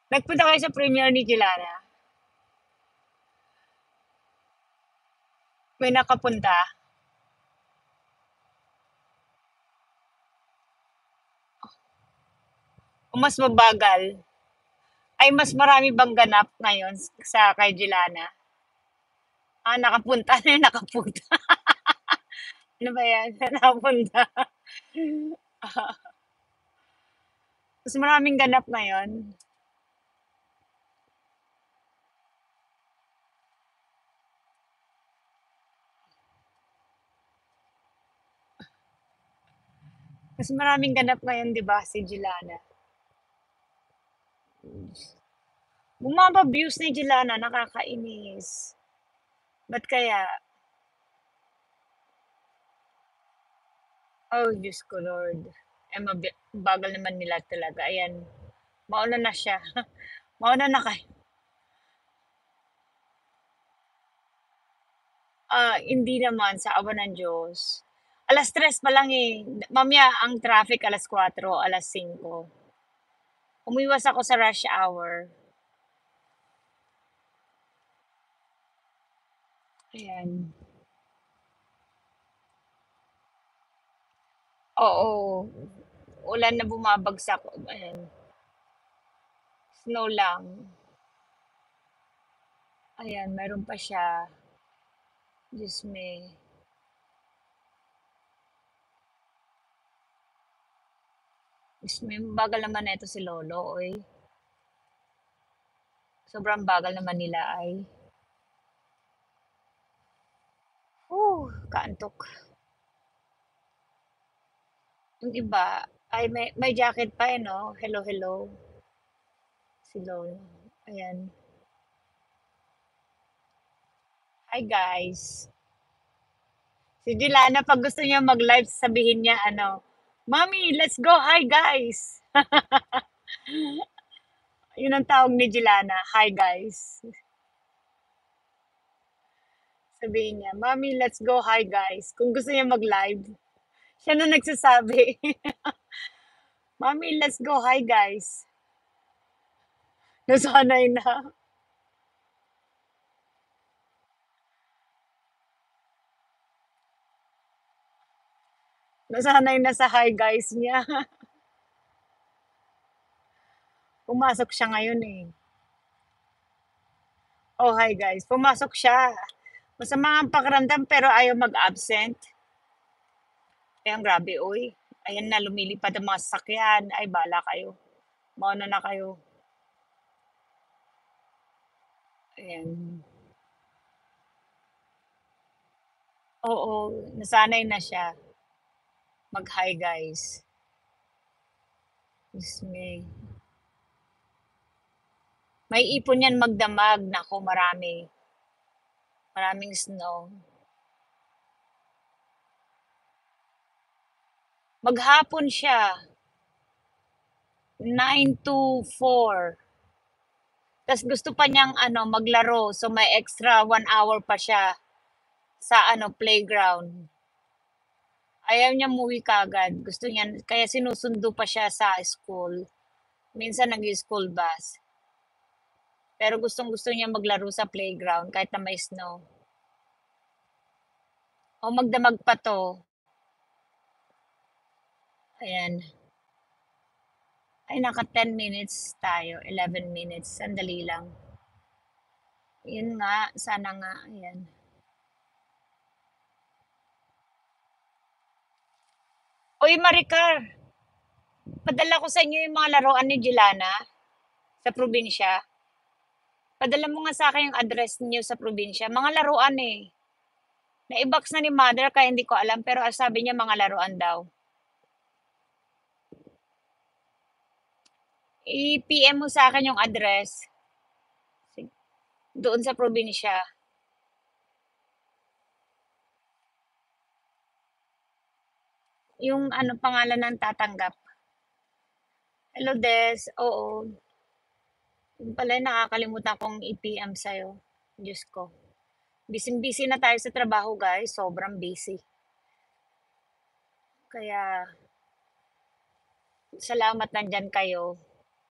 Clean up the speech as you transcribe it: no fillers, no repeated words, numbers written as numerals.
Nagpunta kayo sa premiere ni Gilana? May nakapunta? O mas mabagal? Ay, mas marami bang ganap ngayon sa kay Gilana? Ah, nakapunta na yung nakapunta. Ano ba yan? Nakapunta. Mas maraming ganap ngayon. Mas maraming ganap ngayon, di ba, si Gilana? Bumaba views ni Gilana, nakakainis. Ba't kaya? Oh, Diyos ko, Lord. Eh, bagal naman nila talaga. Ayan, mauna na siya. Mauna na kayo. Ah, hindi naman, sa awa ng Diyos. 3:00 pa lang eh. Mamaya ang traffic 4:00, 5:00. Umiwas ako sa rush hour. Ayan. Oo. Ulan na bumabagsak. Ayan. Snow lang. Ayan, meron pa siya. Diyos me. Diyos me, bagal naman na ito si Lolo, oy. Sobrang bagal naman nila ay. Kaantok. Yung iba, ay may jacket pa eh, no? Hello, hello. Si Lolo. Ayan. Hi, guys. Si Jelana, pag gusto niya mag-live, sabihin niya, ano, Mommy, let's go. Hi, guys. Yun ang tawag ni Jelana. Hi, guys. Sabihin niya, Mommy, let's go. Hi, guys. Kung gusto niya mag-live, siya na nagsasabi. Mommy, let's go. Hi, guys. Nasanay na. Nasanay na sa hi, guys niya. Pumasok siya ngayon eh. Oh, hi, guys. Pumasok siya. Masama ang pakiramdam pero ayaw mag-absent. Ayan, grabe, uy. Ayan na, lumilipad ang mga sasakyan. Ay, bala kayo. Mauna na kayo. Ayan. Oo, nasanay na siya. Mag-hi, guys. Diyos me. May ipon yan magdamag. Nako, marami. Maraming snow. Maghapon siya. 9 to 4. Tas gusto pa niyang ano, maglaro. So may extra 1 hour pa siya sa ano, playground. Ayaw niya umuwi kaagad. Gusto niya, kaya sinusundo pa siya sa school. Minsan nag-school bus. Pero gustong-gusto niya maglaro sa playground kahit na may snow. O magdamag pa 'to. Ayan. Ay, naka 10 minutes tayo. 11 minutes. Sandali lang. Yun nga, sana nga. Ayan. Uy, Maricar, padala ko sa inyo yung mga laruan ni Jelana sa probinsya. Padala mo nga sa akin yung address niyo sa probinsya. Mga laruan eh. Na-i-box na ni mother kaya hindi ko alam pero sabi niya mga laruan daw. I-PM mo sa akin yung address. Doon sa probinsya. Yung ano pangalan ng tatanggap. Hello, Des. Oo. Yung pala nakakalimutan kong i-PM sa'yo. Diyos ko. Busy-busy na tayo sa trabaho, guys. Sobrang busy. Kaya, salamat nandyan kayo.